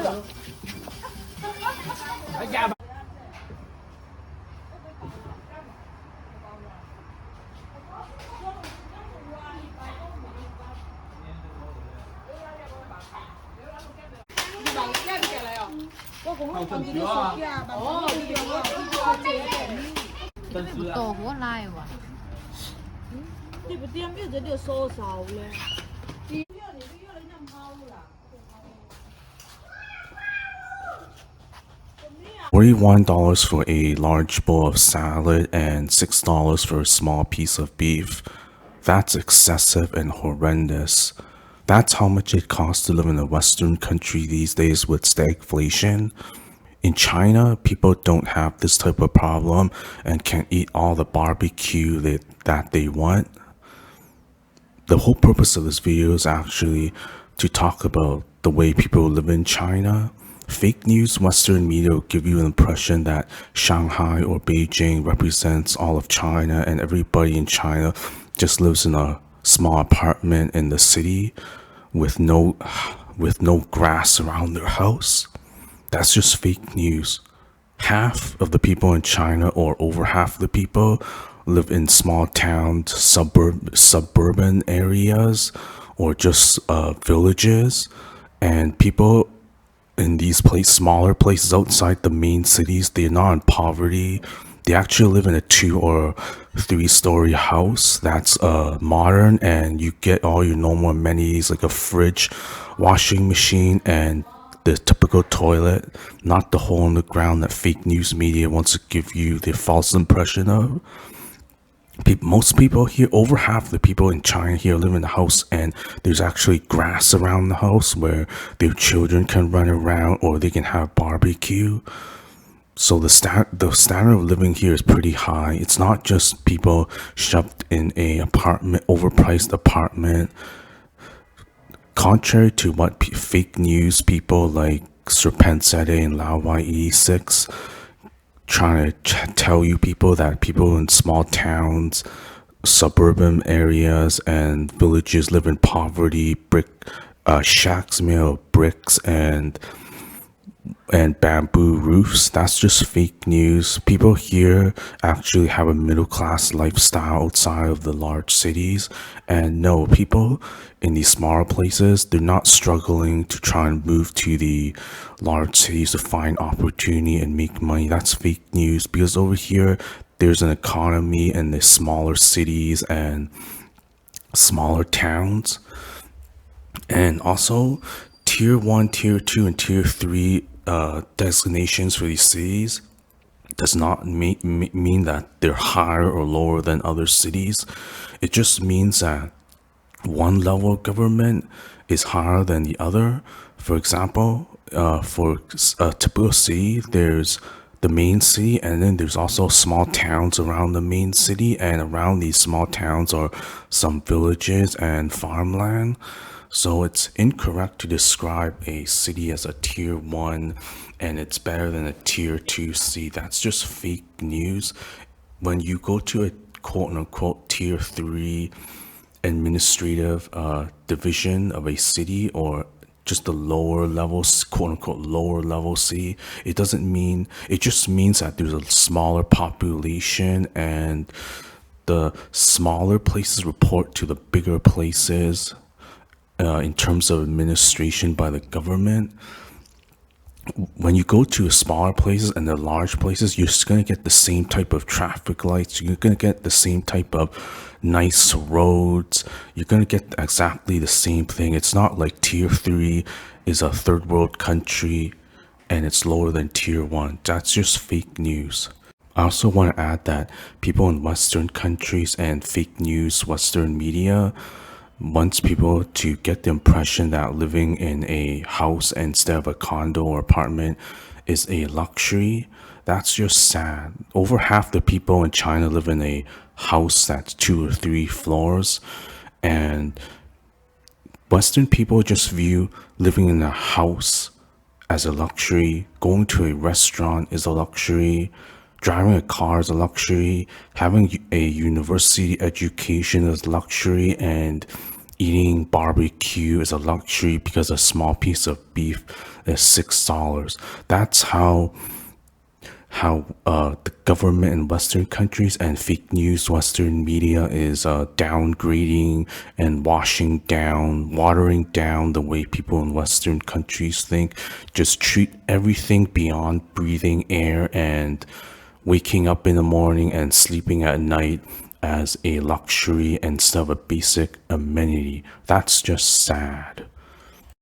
多好拉喎。你不点有这点烧烧嘞。$41 for a large bowl of salad and $6 for a small piece of beef. That's excessive and horrendous. That's how much it costs to live in a Western country these days with stagflation. In China, people don't have this type of problem and can eat all the barbecue that they want. The whole purpose of this video is actually to talk about the way people live in China. Fake news Western media will give you an impression that Shanghai or Beijing represents all of China and everybody in China just lives in a small apartment in the city with no grass around their house. That's just fake news. Half of the people in China, or over half of the people, live in small towns, suburban areas, or just villages. And people in these smaller places outside the main cities, they're not in poverty. They actually live in a 2 or 3-story house that's modern, and you get all your normal amenities like a fridge, washing machine, and the typical toilet, not the hole in the ground that fake news media wants to give you the false impression of. Most people here, over half the people in China here, live in the house, and there's actually grass around the house where their children can run around or they can have barbecue. So the standard of living here is pretty high. It's not just people shoved in a overpriced apartment. Contrary to what fake news people like Serpensete and Laowai86 trying to tell you people, that people in small towns, suburban areas, and villages live in poverty, shacks made of bricks and bamboo roofs. That's just fake news. People here actually have a middle-class lifestyle outside of the large cities, and no, people in these smaller places, they're not struggling to try and move to the large cities to find opportunity and make money. That's fake news, because over here there's an economy in the smaller cities and smaller towns. And also tier 1, tier 2, and tier 3 designations for these cities does not mean that they're higher or lower than other cities. It just means that one level of government is higher than the other. For example, for a typical city, there's the main city, and then there's also small towns around the main city, and around these small towns are some villages and farmland. So it's incorrect to describe a city as a tier 1 and it's better than a tier 2 city. That's just fake news. When you go to a quote-unquote tier 3 administrative division of a city, or just the lower level, quote-unquote lower level city, it just means that there's a smaller population, and the smaller places report to the bigger places in terms of administration by the government. When you go to smaller places and the large places, you're just going to get the same type of traffic lights. You're going to get the same type of nice roads. You're going to get exactly the same thing. It's not like tier 3 is a third world country and it's lower than tier 1. That's just fake news. I also want to add that people in Western countries and fake news Western media wants people to get the impression that living in a house instead of a condo or apartment is a luxury. That's just sad. Over half the people in China live in a house that's 2 or 3 floors, and Western people just view living in a house as a luxury. Going to a restaurant is a luxury. Driving a car is a luxury. Having a university education is luxury, and eating barbecue is a luxury because a small piece of beef is $6. That's how the government in Western countries and fake news Western media is downgrading and watering down the way people in Western countries think. Just treat everything beyond breathing air and waking up in the morning and sleeping at night as a luxury instead of a basic amenity. That's just sad.